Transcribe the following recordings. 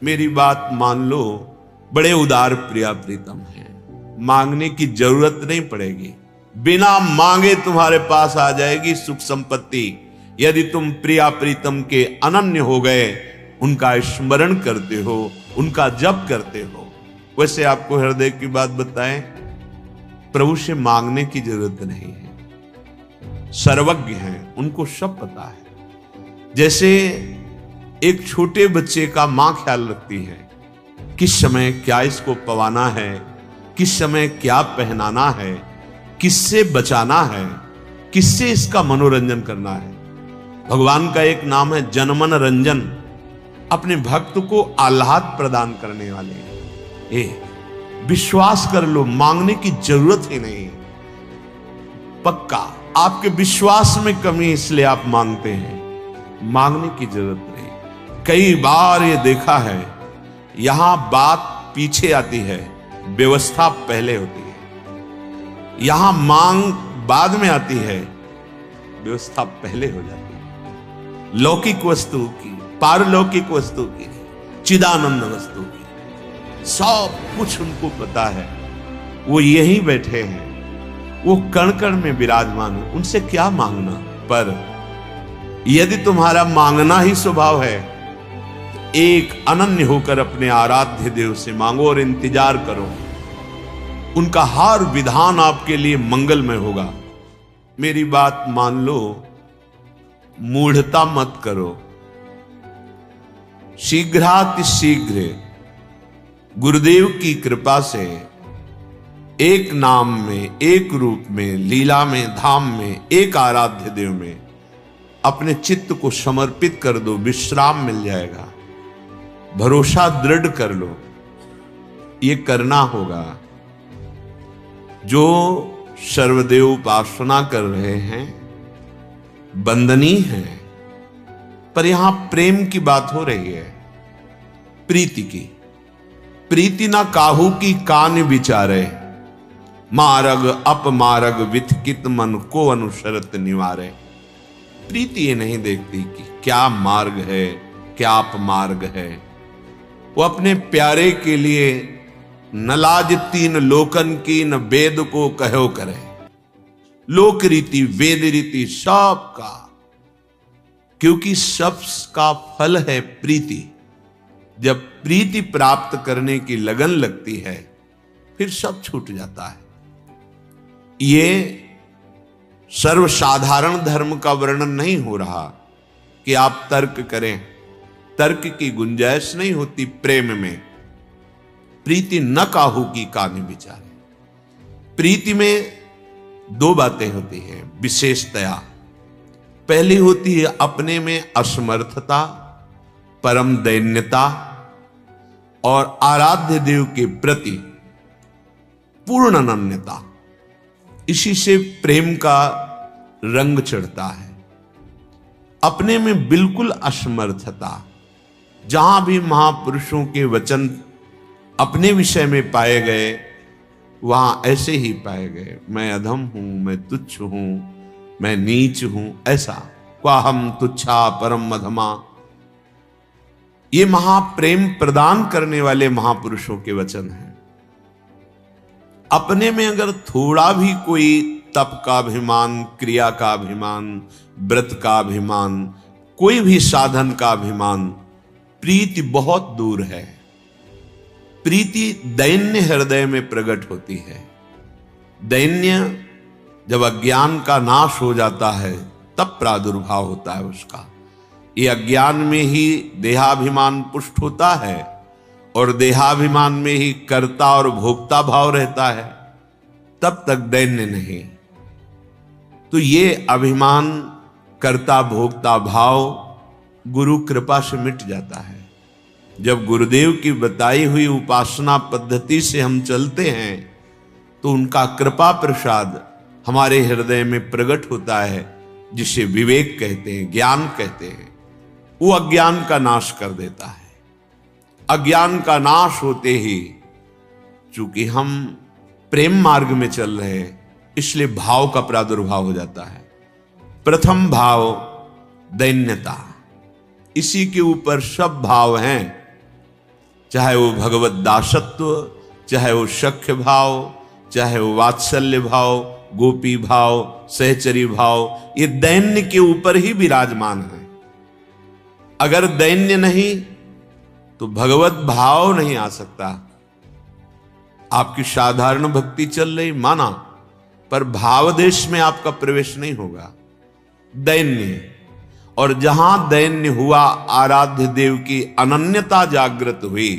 मेरी बात मान लो, बड़े उदार प्रिया प्रीतम हैं, मांगने की जरूरत नहीं पड़ेगी, बिना मांगे तुम्हारे पास आ जाएगी सुख संपत्ति। यदि तुम प्रिया प्रीतम के अनन्य हो गए, उनका स्मरण करते हो, उनका जप करते हो। वैसे आपको हृदय की बात बताएं, प्रभु से मांगने की जरूरत नहीं है, सर्वज्ञ हैं, उनको सब पता है। जैसे एक छोटे बच्चे का मां ख्याल रखती है, किस समय क्या इसको पवाना है, किस समय क्या पहनाना है, किससे बचाना है, किससे इसका मनोरंजन करना है। भगवान का एक नाम है जनमन रंजन, अपने भक्त को आह्लाद प्रदान करने वाले। विश्वास कर लो, मांगने की जरूरत ही नहीं। पक्का आपके विश्वास में कमी, इसलिए आप मांगते हैं, मांगने की जरूरत नहीं। कई बार ये देखा है, यहां बात पीछे आती है, व्यवस्था पहले होती है। यहां मांग बाद में आती है, व्यवस्था पहले हो जाती है। लौकिक वस्तु की, पारलौकिक वस्तु की, चिदानंद वस्तु की, सब कुछ उनको पता है। वो यहीं बैठे हैं, वो कण कण में विराजमान है, उनसे क्या मांगना। पर यदि तुम्हारा मांगना ही स्वभाव है, तो एक अनन्य होकर अपने आराध्य देव से मांगो और इंतजार करो, उनका हर विधान आपके लिए मंगलमय होगा। मेरी बात मान लो, मूढ़ता मत करो। शीघ्रातिशीघ्र गुरुदेव की कृपा से एक नाम में, एक रूप में, लीला में, धाम में, एक आराध्य देव में अपने चित्त को समर्पित कर दो, विश्राम मिल जाएगा। भरोसा दृढ़ कर लो, ये करना होगा। जो सर्वदेव उपासना कर रहे हैं वंदनीय है, पर यहां प्रेम की बात हो रही है, प्रीति की। प्रीति ना काहू की कान विचारे, मारग अपमारग विथकित मन को अनुसरत निवारे। प्रीति ये नहीं देखती कि क्या मार्ग है, क्या अपमार्ग है। वो अपने प्यारे के लिए न लाज तीन लोकन की, न वेद को कहो करे। लोक रीति, वेद रीति, सब का, क्योंकि सब का फल है प्रीति। जब प्रीति प्राप्त करने की लगन लगती है, फिर सब छूट जाता है। ये सर्वसाधारण धर्म का वर्णन नहीं हो रहा कि आप तर्क करें, तर्क की गुंजाइश नहीं होती प्रेम में। प्रीति न काहू की कान विचारे। प्रीति में दो बातें होती हैं विशेषतया। पहली होती है अपने में असमर्थता, परम दैन्यता, और आराध्य देव के प्रति पूर्ण अनन्यता। इसी से प्रेम का रंग चढ़ता है। अपने में बिल्कुल असमर्थता। जहां भी महापुरुषों के वचन अपने विषय में पाए गए, वहां ऐसे ही पाए गए, मैं अधम हूं, मैं तुच्छ हूं, मैं नीच हूं, ऐसा। क्वाहम तुच्छा परम अधमा। ये महाप्रेम प्रदान करने वाले महापुरुषों के वचन हैं। अपने में अगर थोड़ा भी कोई तप का अभिमान, क्रिया का अभिमान, व्रत का अभिमान, कोई भी साधन का अभिमान, प्रीति बहुत दूर है। प्रीति दैन्य हृदय में प्रकट होती है। दैन्य जब अज्ञान का नाश हो जाता है, तब प्रादुर्भाव होता है उसका। ये अज्ञान में ही देहाभिमान पुष्ट होता है, और देहाभिमान में ही कर्ता और भोक्ता भाव रहता है, तब तक दैन्य नहीं। तो ये अभिमान, कर्ता भोक्ता भाव गुरु कृपा से मिट जाता है। जब गुरुदेव की बताई हुई उपासना पद्धति से हम चलते हैं, तो उनका कृपा प्रसाद हमारे हृदय में प्रकट होता है, जिसे विवेक कहते हैं, ज्ञान कहते हैं। वो अज्ञान का नाश कर देता है। अज्ञान का नाश होते ही, चूंकि हम प्रेम मार्ग में चल रहे हैं, इसलिए भाव का प्रादुर्भाव हो जाता है। प्रथम भाव दैन्यता, इसी के ऊपर सब भाव हैं। चाहे वो भगवत दासत्व, चाहे वो सख्य भाव, चाहे वो वात्सल्य भाव, गोपी भाव, सहचरी भाव, ये दैन्य के ऊपर ही विराजमान है। अगर दैन्य नहीं तो भगवत भाव नहीं आ सकता। आपकी साधारण भक्ति चल रही माना, पर भाव देश में आपका प्रवेश नहीं होगा। दैन्य, और जहां दैन्य हुआ, आराध्य देव की अनन्यता जागृत हुई,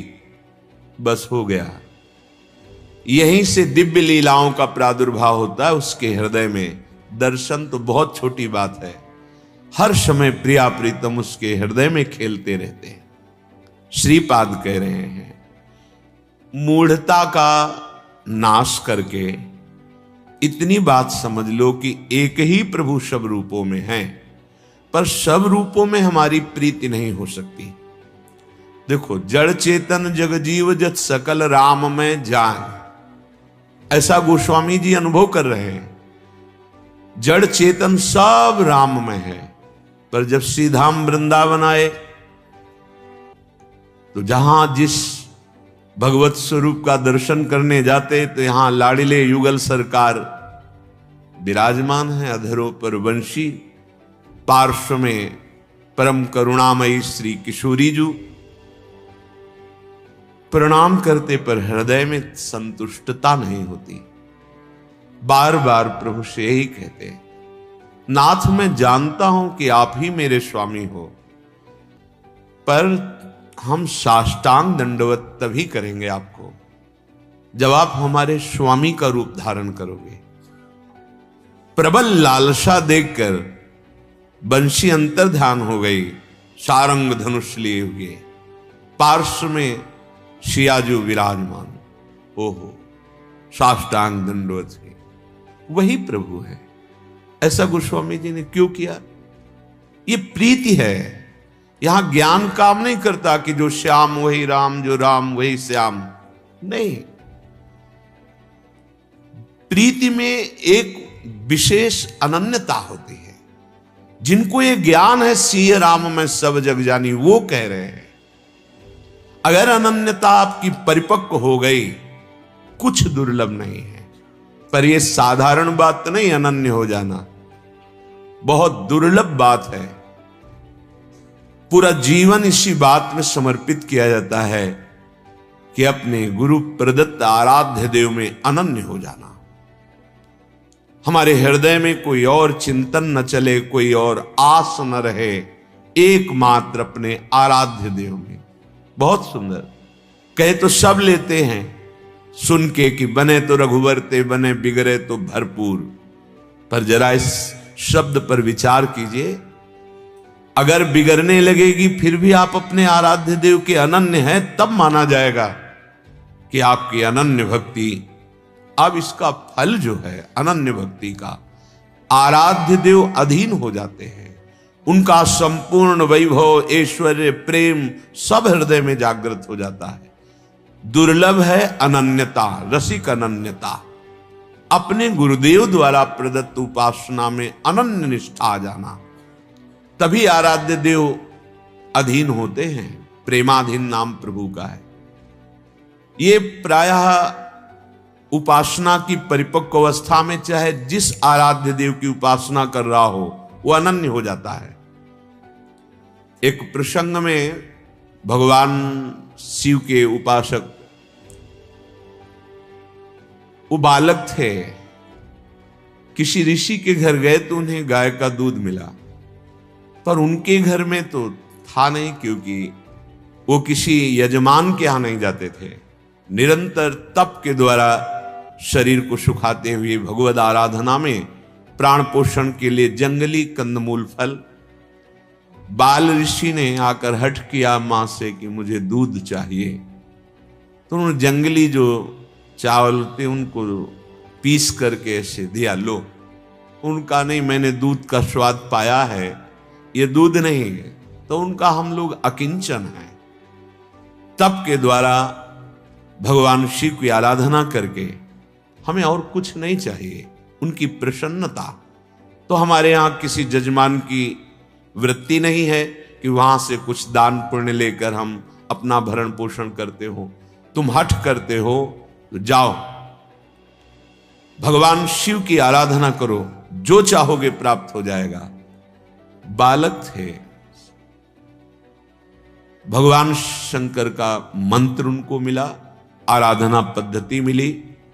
बस हो गया। यहीं से दिव्य लीलाओं का प्रादुर्भाव होता है उसके हृदय में। दर्शन तो बहुत छोटी बात है, हर समय प्रिया प्रीतम उसके हृदय में खेलते रहते हैं। श्रीपाद कह रहे हैं, मूढ़ता का नाश करके इतनी बात समझ लो कि एक ही प्रभु सब रूपों में है, पर सब रूपों में हमारी प्रीति नहीं हो सकती। देखो, जड़ चेतन जग जीव जत सकल राम में जाए, ऐसा गोस्वामी जी अनुभव कर रहे हैं। जड़ चेतन सब राम में है, पर जब श्री धाम वृंदावन आए तो जहां जिस भगवत स्वरूप का दर्शन करने जाते तो यहां लाडिले युगल सरकार विराजमान है, अधरों पर वंशी, पार्श्व में परम करुणामयी श्री किशोरी जू। प्रणाम करते पर हृदय में संतुष्टता नहीं होती। बार बार प्रभु से यही कहते, नाथ मैं जानता हूं कि आप ही मेरे स्वामी हो, पर हम साष्टांग दंडवत तभी करेंगे आपको जब आप हमारे स्वामी का रूप धारण करोगे। प्रबल लालसा देखकर बंशी अंतर ध्यान हो गई, सारंग धनुष लिए हुए, पार्श्व में शियाजू विराजमान। ओहो, साष्टांग दंडवत है, वही प्रभु है। ऐसा गोस्वामी जी ने क्यों किया? ये प्रीति है। यहां ज्ञान काम नहीं करता कि जो श्याम वही राम, जो राम वही श्याम, नहीं। प्रीति में एक विशेष अनन्यता होती है। जिनको ये ज्ञान है सिय राम में सब जग जानी, वो कह रहे हैं। अगर अनन्यता आपकी परिपक्व हो गई, कुछ दुर्लभ नहीं है। पर यह साधारण बात नहीं, अनन्य हो जाना बहुत दुर्लभ बात है। पूरा जीवन इसी बात में समर्पित किया जाता है कि अपने गुरु प्रदत्त आराध्य देव में अनन्य हो जाना। हमारे हृदय में कोई और चिंतन न चले, कोई और आस न रहे, एकमात्र अपने आराध्य देव में। बहुत सुंदर। कहे तो सब लेते हैं सुन के कि बने तो रघुवर ते बने, बिगड़े तो भरपूर। पर जरा इस शब्द पर विचार कीजिए। अगर बिगड़ने लगेगी फिर भी आप अपने आराध्य देव के अनन्य हैं, तब माना जाएगा कि आपकी अनन्य भक्ति। अब इसका फल जो है अनन्य भक्ति का, आराध्य देव अधीन हो जाते हैं। उनका संपूर्ण वैभव, ऐश्वर्य, प्रेम सब हृदय में जागृत हो जाता है। दुर्लभ है अनन्यता, रसिक अनन्यता। अपने गुरुदेव द्वारा प्रदत्त उपासना में अनन्य निष्ठा आ जाना, तभी आराध्य देव अधीन होते हैं। प्रेमाधीन नाम प्रभु का है। ये प्रायः उपासना की परिपक्व अवस्था में चाहे जिस आराध्य देव की उपासना कर रहा हो, वो अनन्य हो जाता है। एक प्रसंग में भगवान शिव के उपासक, वो बालक थे, किसी ऋषि के घर गए तो उन्हें गाय का दूध मिला, पर उनके घर में तो था नहीं, क्योंकि वो किसी यजमान के यहां नहीं जाते थे। निरंतर तप के द्वारा शरीर को सुखाते हुए भगवद आराधना में प्राण पोषण के लिए जंगली कंदमूल फल। बाल ऋषि ने आकर हठ किया मां से कि मुझे दूध चाहिए, तो उन्होंने जंगली जो चावल थे उनको पीस करके ऐसे दिया, लो। उनका नहीं, मैंने दूध का स्वाद पाया है, ये दूध नहीं है। तो उनका हम लोग अकिंचन है। तप के द्वारा भगवान शिव की आराधना करके हमें और कुछ नहीं चाहिए, उनकी प्रसन्नता। तो हमारे यहाँ किसी जजमान की वृत्ति नहीं है कि वहां से कुछ दान पुण्य लेकर हम अपना भरण पोषण करते हो, तुम हठ करते हो, तो जाओ भगवान शिव की आराधना करो, जो चाहोगे प्राप्त हो जाएगा। बालक थे, भगवान शंकर का मंत्र उनको मिला, आराधना पद्धति मिली,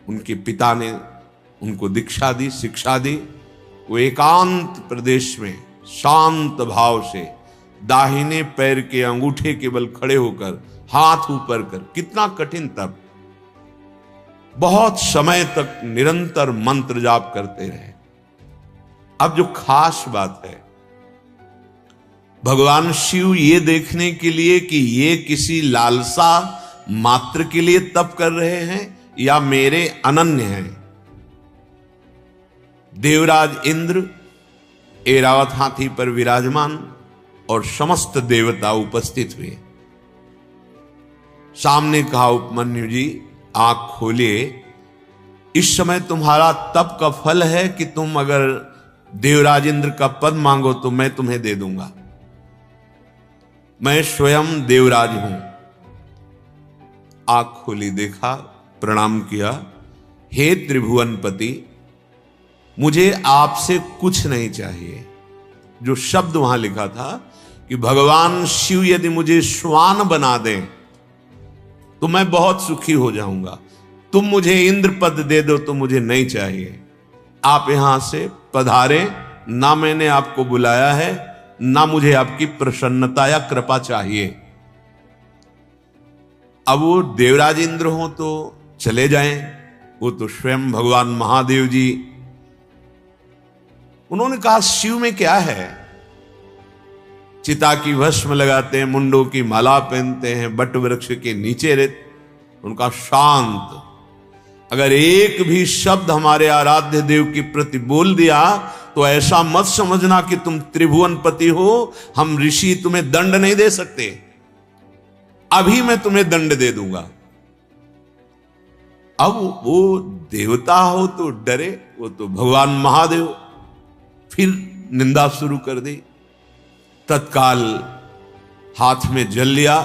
उनके पिता ने उनको दीक्षा दी, शिक्षा दी। वो एकांत प्रदेश में शांत भाव से दाहिने पैर के अंगूठे के बल खड़े होकर हाथ ऊपर कर, कितना कठिन तप, बहुत समय तक निरंतर मंत्र जाप करते रहे। अब जो खास बात है, भगवान शिव ये देखने के लिए कि ये किसी लालसा मात्र के लिए तप कर रहे हैं या मेरे अनन्य हैं, देवराज इंद्र ऐरावत हाथी पर विराजमान और समस्त देवता उपस्थित हुए। सामने कहा, उपमन्यु जी आंख खोलिए, इस समय तुम्हारा तप का फल है कि तुम अगर देवराज इंद्र का पद मांगो तो मैं तुम्हें दे दूंगा। मैं स्वयं देवराज हूं। आंख खोली, देखा, प्रणाम किया, हे त्रिभुवनपति, मुझे आपसे कुछ नहीं चाहिए। जो शब्द वहां लिखा था कि भगवान शिव यदि मुझे श्वान बना दें तो मैं बहुत सुखी हो जाऊंगा, तुम मुझे इंद्र पद दे दो तो मुझे नहीं चाहिए। आप यहां से पधारे, ना मैंने आपको बुलाया है, ना मुझे आपकी प्रसन्नता या कृपा चाहिए। अब वो देवराज इंद्र हो तो चले जाएं, वो तो स्वयं भगवान महादेव जी। उन्होंने कहा, शिव में क्या है, चिता की भस्म लगाते हैं, मुंडों की माला पहनते हैं, बट वृक्ष के नीचे रहते, उनका शांत। अगर एक भी शब्द हमारे आराध्य देव के प्रति बोल दिया तो ऐसा मत समझना कि तुम त्रिभुवनपति हो, हम ऋषि तुम्हें दंड नहीं दे सकते, अभी मैं तुम्हें दंड दे दूंगा। अब वो देवता हो तो डरे, वो तो भगवान महादेव। फिर निंदा शुरू कर दी। तत्काल हाथ में जल लिया,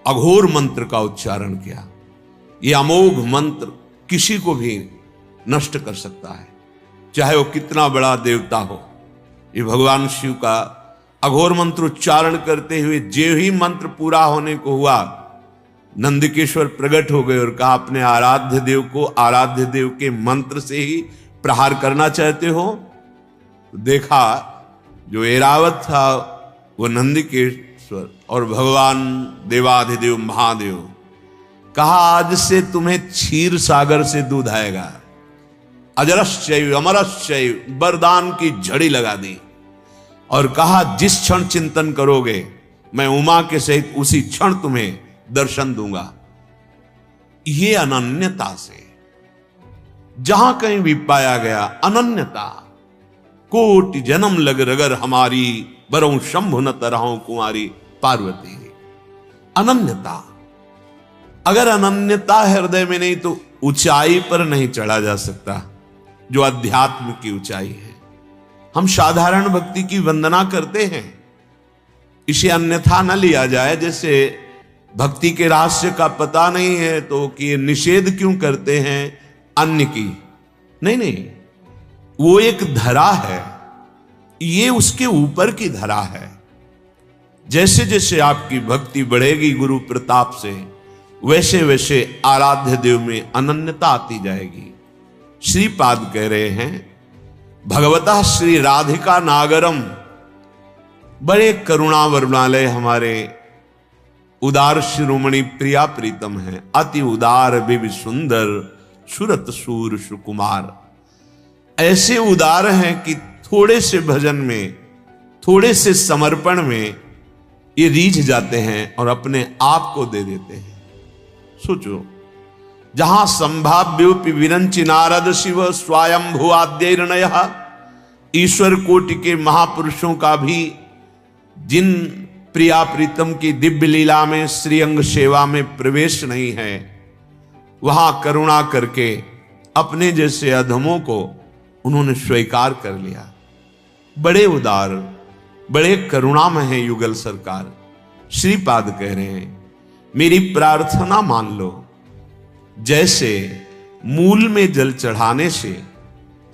अघोर मंत्र का उच्चारण किया। यह अमोघ मंत्र किसी को भी नष्ट कर सकता है, चाहे वो कितना बड़ा देवता हो। ये भगवान शिव का अघोर मंत्र उच्चारण करते हुए जो ही मंत्र पूरा होने को हुआ, नंदकेश्वर प्रकट हो गए और कहा, अपने आराध्य देव को आराध्य देव के मंत्र से ही प्रहार करना चाहते हो? देखा जो ऐरावत था वो नंदकेश्वर और भगवान देवाधिदेव महादेव। कहा, आज से तुम्हें क्षीर सागर से दूध आएगा। अजरश्चैव अमरश्चैव वरदान की झड़ी लगा दी और कहा, जिस क्षण चिंतन करोगे मैं उमा के सहित उसी क्षण तुम्हें दर्शन दूंगा। ये अनन्यता से जहां कहीं भी पाया गया, अनन्यता। कोटि जन्म लग रगर हमारी, बरऊं शंभु न तरहूं कुंवारी पार्वती। अनन्यता, अगर अनन्यता हृदय में नहीं तो ऊंचाई पर नहीं चढ़ा जा सकता, जो अध्यात्म की ऊंचाई है। हम साधारण भक्ति की वंदना करते हैं, इसे अन्यथा न लिया जाए। जैसे भक्ति के रहस्य का पता नहीं है तो कि निषेध क्यों करते हैं अन्य की। नहीं नहीं, वो एक धरा है, ये उसके ऊपर की धरा है। जैसे जैसे आपकी भक्ति बढ़ेगी गुरु प्रताप से, वैसे वैसे आराध्य देव में अनन्यता आती जाएगी। श्रीपाद कह रहे हैं, भगवता श्री राधिका नागरम, बड़े करुणा वरुणालय हमारे उदार शिरोमणि प्रिया प्रीतम है। अति उदार बिब सुंदर सुरत सूर सुकुमार। ऐसे उदार हैं कि थोड़े से भजन में, थोड़े से समर्पण में ये रीझ जाते हैं और अपने आप को दे देते हैं। सोचो, जहां संभाव्योपि विरंचि नारद शिव स्वयंभु आद्यैर्नय, ईश्वर कोटि के महापुरुषों का भी जिन प्रिया प्रीतम की दिव्य लीला में श्रीअंग सेवा में प्रवेश नहीं है, वहां करुणा करके अपने जैसे अधमों को उन्होंने स्वीकार कर लिया। बड़े उदार, बड़े करुणामय हैं युगल सरकार। श्रीपाद कह रहे हैं, मेरी प्रार्थना मान लो। जैसे मूल में जल चढ़ाने से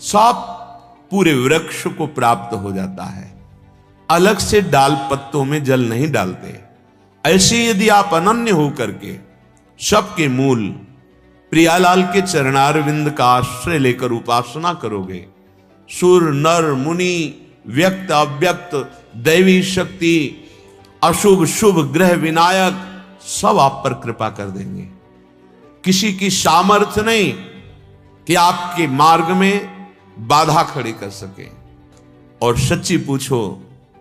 सब पूरे वृक्ष को प्राप्त हो जाता है, अलग से डाल पत्तों में जल नहीं डालते, ऐसे यदि आप अनन्य हो करके सबके मूल प्रियालाल के चरणारविंद का आश्रय लेकर उपासना करोगे, सुर नर मुनि व्यक्त अव्यक्त दैवी शक्ति अशुभ शुभ ग्रह विनायक सब आप पर कृपा कर देंगे। किसी की सामर्थ्य नहीं कि आपके मार्ग में बाधा खड़ी कर सके। और सच्ची पूछो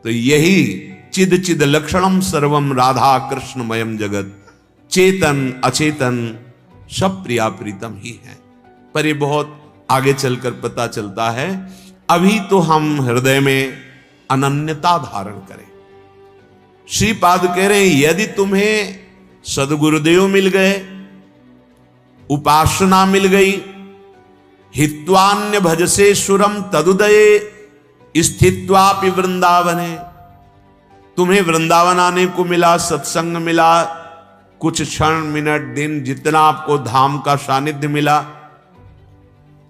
तो यही चिद चिद लक्षणम सर्वम राधा कृष्णमयम जगत, चेतन अचेतन सब प्रिया प्रीतम ही है। पर ये बहुत आगे चलकर पता चलता है। अभी तो हम हृदय में अनन्यता धारण करें। श्रीपाद कह रहे हैं यदि तुम्हें सदगुरुदेव मिल गए, उपासना मिल गई, हित्वान्य भजसे सुरम तदुदये स्थित्वापि वृंदावने, तुम्हें वृंदावन आने को मिला, सत्संग मिला, कुछ क्षण मिनट दिन जितना आपको धाम का सानिध्य मिला,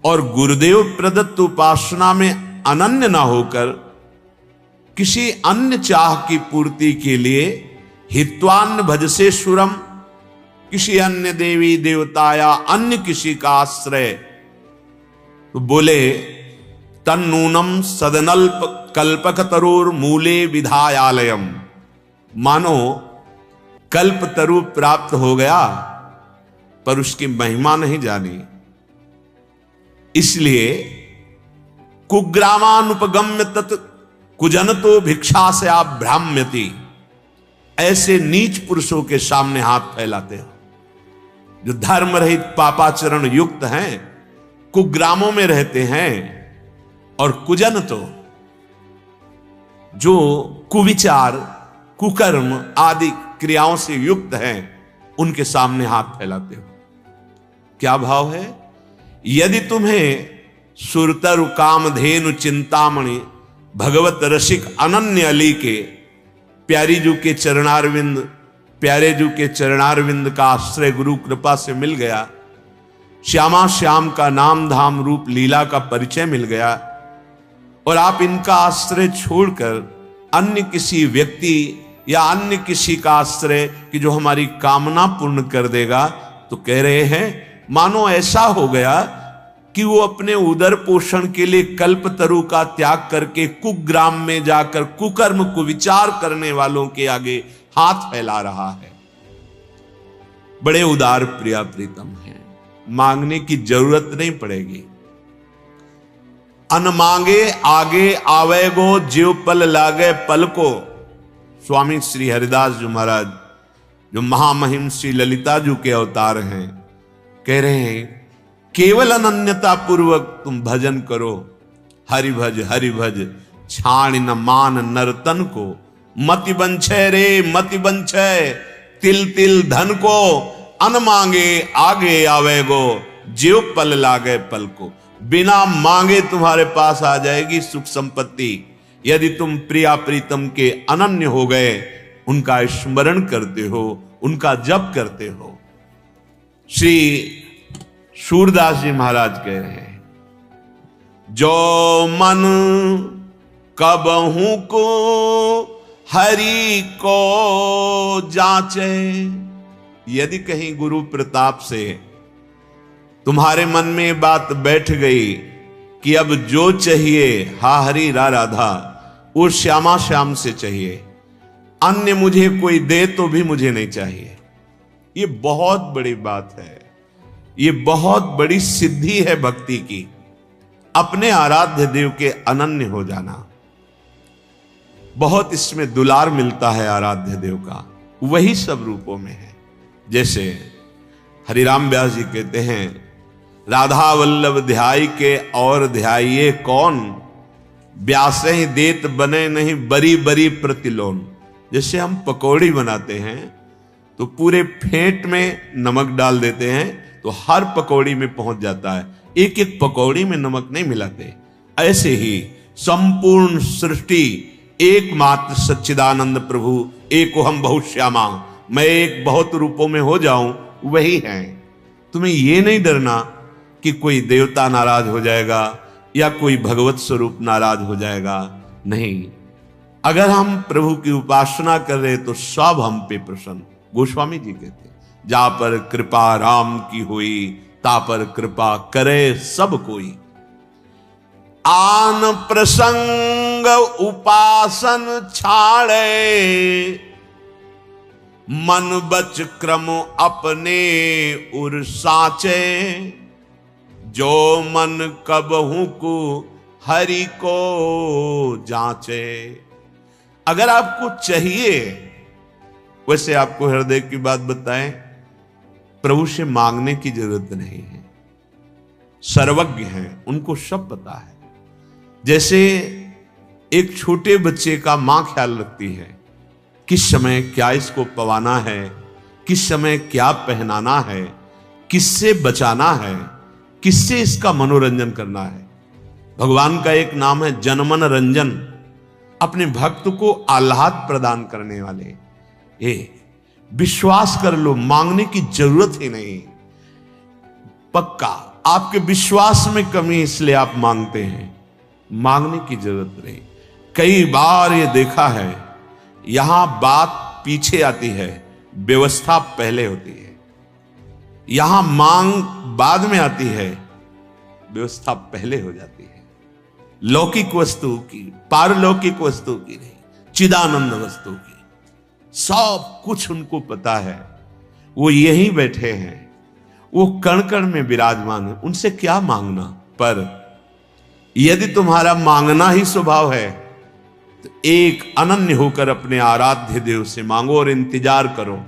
और गुरुदेव प्रदत्त उपासना में अनन्य ना होकर किसी अन्य चाह की पूर्ति के लिए हित्वान्न भजसे सुरम, किसी अन्य देवी देवता या अन्य किसी का आश्रय, तो बोले तन्नूनम सदनल्प कल्पक तरोर मूले विधायालयम, मानो कल्प तरु प्राप्त हो गया पर उसकी महिमा नहीं जानी, इसलिए कुग्रामानुपगम्य तत् कुजनतो भिक्षा से आप भ्राम्यति, ऐसे नीच पुरुषों के सामने हाथ फैलाते हो जो धर्म रहित पापाचरण युक्त हैं, कुग्रामों में रहते हैं, और कुजन तो जो कुविचार कुकर्म आदि क्रियाओं से युक्त हैं, उनके सामने हाथ फैलाते हो। क्या भाव है? यदि तुम्हें सुरतरु कामधेनु चिंतामणि भगवत रसिक अनन्य अली के प्यारी जू के चरणारविंद, प्यारे जू के चरणारविंद का आश्रय गुरु कृपा से मिल गया, श्यामा श्याम का नाम धाम रूप लीला का परिचय मिल गया, और आप इनका आश्रय छोड़कर अन्य किसी व्यक्ति या अन्य किसी का आश्रय कि जो हमारी कामना पूर्ण कर देगा, तो कह रहे हैं मानो ऐसा हो गया कि वो अपने उदर पोषण के लिए कल्प तरु का त्याग करके कुग्राम में जाकर कुकर्म को विचार करने वालों के आगे हाथ फैला रहा है। बड़े उदार प्रिया प्रीतम हैं, मांगने की जरूरत नहीं पड़ेगी। अन मांगे आगे आवेगो जीव पल लागे पल को, स्वामी श्री हरिदास जी महाराज जो महामहिम श्री ललिता जी के अवतार हैं, कह रहे हैं केवल अनन्यता पूर्वक तुम भजन करो, हरि भज छाण न मान नर्तन को, मति बंछे रे मति बंछे तिल तिल धन को, अन मांगे आगे आवेगो जीव पल लागे पल को। बिना मांगे तुम्हारे पास आ जाएगी सुख संपत्ति, यदि तुम प्रिया प्रीतम के अनन्य हो गए, उनका स्मरण करते हो, उनका जप करते हो। श्री सूरदास जी महाराज कह रहे हैं जो मन कबहू को हरि को जांचे, यदि कहीं गुरु प्रताप से तुम्हारे मन में बात बैठ गई कि अब जो चाहिए हा हरि रा राधा वो श्यामा श्याम से चाहिए, अन्य मुझे कोई दे तो भी मुझे नहीं चाहिए, ये बहुत बड़ी बात है, ये बहुत बड़ी सिद्धि है भक्ति की, अपने आराध्य देव के अनन्य हो जाना। बहुत इसमें दुलार मिलता है आराध्य देव का, वही सब रूपों में है। जैसे हरिराम व्यास जी कहते हैं राधा वल्लभ ध्याई के और ध्याइये कौन, व्यासे ही देत बने नहीं बरी बरी प्रतिलोन। जैसे हम पकौड़ी बनाते हैं तो पूरे फेंट में नमक डाल देते हैं तो हर पकौड़ी में पहुंच जाता है, एक एक पकौड़ी में नमक नहीं मिलाते। ऐसे ही संपूर्ण सृष्टि एकमात्र सच्चिदानंद प्रभु एको हम बहुश्यामा, मैं एक बहुत रूपों में हो जाऊं, वही है। तुम्हें ये नहीं डरना कि कोई देवता नाराज हो जाएगा या कोई भगवत स्वरूप नाराज हो जाएगा। नहीं, अगर हम प्रभु की उपासना कर रहे तो सब हम पे प्रसन्न। गोस्वामी जी कहते, जा पर कृपा राम की हुई, ता पर कृपा करे सब कोई। आन प्रसंग उपासन छाड़े, मन बच क्रम अपने उर साचे। जो मन कबहू को हरि को जांचे। अगर आपको चाहिए, वैसे आपको हृदय की बात बताएं, प्रभु से मांगने की जरूरत नहीं है। सर्वज्ञ हैं, उनको सब पता है। जैसे एक छोटे बच्चे का मां ख्याल रखती है, किस समय क्या इसको पवाना है, किस समय क्या पहनाना है, किससे बचाना है, किससे इसका मनोरंजन करना है। भगवान का एक नाम है जनमन रंजन, अपने भक्त को आह्लाद प्रदान करने वाले। ये विश्वास कर लो, मांगने की जरूरत ही नहीं। पक्का आपके विश्वास में कमी, इसलिए आप मांगते हैं। मांगने की जरूरत नहीं। कई बार ये देखा है, यहां बात पीछे आती है, व्यवस्था पहले होती है। यहां मांग बाद में आती है, व्यवस्था पहले हो जाती है। लौकिक वस्तु की, पारलौकिक वस्तु की नहीं, चिदानंद वस्तु की। सब कुछ उनको पता है। वो यहीं बैठे हैं, वो कण कण में विराजमान है। उनसे क्या मांगना। पर यदि तुम्हारा मांगना ही स्वभाव है तो एक अनन्य होकर अपने आराध्य देव से मांगो और इंतजार करो।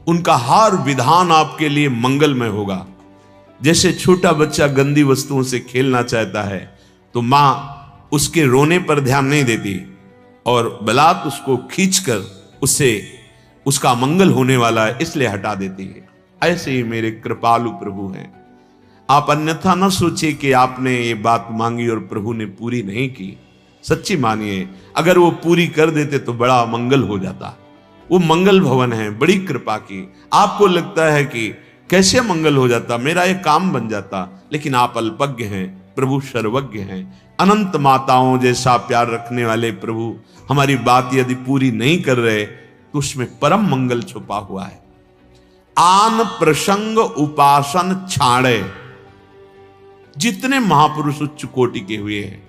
उनका हर विधान आपके लिए मंगलमय होगा। जैसे छोटा बच्चा गंदी वस्तुओं से खेलना चाहता है तो मां उसके रोने पर ध्यान नहीं देती और बलात् उसको खींचकर उससे उसका मंगल होने वाला है इसलिए हटा देती है। ऐसे ही मेरे कृपालु प्रभु हैं। आप अन्यथा न सोचिए कि आपने ये बात मांगी और प्रभु ने पूरी नहीं की। सच्ची मानिए, अगर वो पूरी कर देते तो बड़ा मंगल हो जाता। वो मंगल भवन है, बड़ी कृपा की। आपको लगता है कि कैसे मंगल हो जाता, मेरा ये काम बन जाता, लेकिन आप अल्पज्ञ हैं, प्रभु सर्वज्ञ हैं। अनंत माताओं जैसा प्यार रखने वाले प्रभु हमारी बात यदि पूरी नहीं कर रहे तो उसमें परम मंगल छुपा हुआ है। आन प्रसंग उपासन छाड़े। जितने महापुरुष उच्च कोटि के हुए हैं,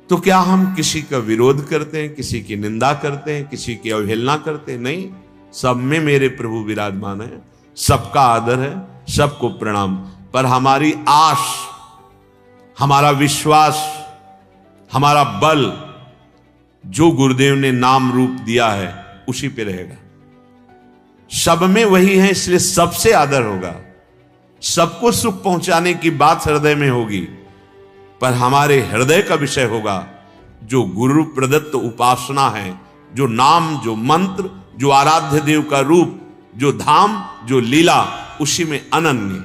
तो क्या हम किसी का विरोध करते हैं, किसी की निंदा करते हैं, किसी की अवहेलना करते हैं? नहीं, सब में मेरे प्रभु विराजमान है। सबका आदर है, सबको प्रणाम। पर हमारी आस, हमारा विश्वास, हमारा बल जो गुरुदेव ने नाम रूप दिया है उसी पे रहेगा। सब में वही है, इसलिए सबसे आदर होगा। सबको सुख पहुंचाने की बात हृदय में होगी, पर हमारे हृदय का विषय होगा जो गुरु प्रदत्त उपासना है, जो नाम, जो मंत्र, जो आराध्य देव का रूप, जो धाम, जो लीला, उसी में अनन्य।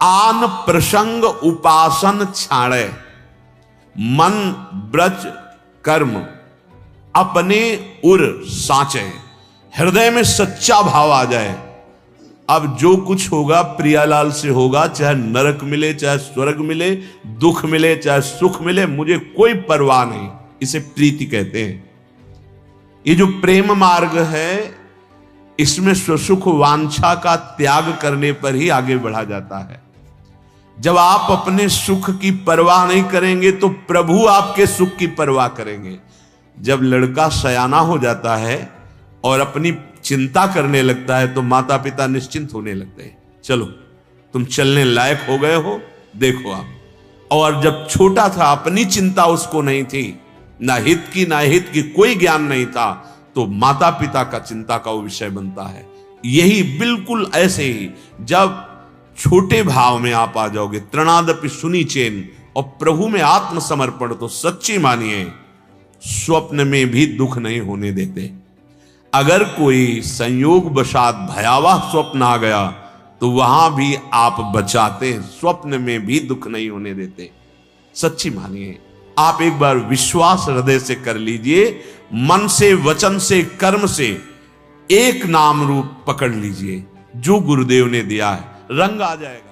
आन प्रसंग उपासन छाड़े, मन ब्रज कर्म अपने उर साचे। हृदय में सच्चा भाव आ जाए, अब जो कुछ होगा प्रियालाल से होगा, चाहे नरक मिले, चाहे स्वर्ग मिले, दुख मिले, चाहे सुख मिले, मुझे कोई परवाह नहीं। इसे प्रीति कहते हैं। ये जो प्रेम मार्ग है, इसमें स्वसुख वांछा का त्याग करने पर ही आगे बढ़ा जाता है। जब आप अपने सुख की परवाह नहीं करेंगे तो प्रभु आपके सुख की परवाह करेंगे। जब लड़का सयाना हो जाता है और अपनी चिंता करने लगता है तो माता पिता निश्चिंत होने लगते हैं, चलो तुम चलने लायक हो गए हो, देखो आप। और जब छोटा था, अपनी चिंता उसको नहीं थी, ना हित की ना हित की कोई ज्ञान नहीं था, तो माता पिता का चिंता का वो विषय बनता है। यही बिल्कुल ऐसे ही जब छोटे भाव में आप आ जाओगे, तृणादपि सुनी चेन, और प्रभु में आत्मसमर्पण, तो सच्ची मानिए स्वप्न में भी दुख नहीं होने देते। अगर कोई संयोग वशात भयावह स्वप्न आ गया तो वहां भी आप बचाते, स्वप्न में भी दुख नहीं होने देते। सच्ची मानिए, आप एक बार विश्वास हृदय से कर लीजिए, मन से, वचन से, कर्म से, एक नाम रूप पकड़ लीजिए जो गुरुदेव ने दिया है, रंग आ जाएगा।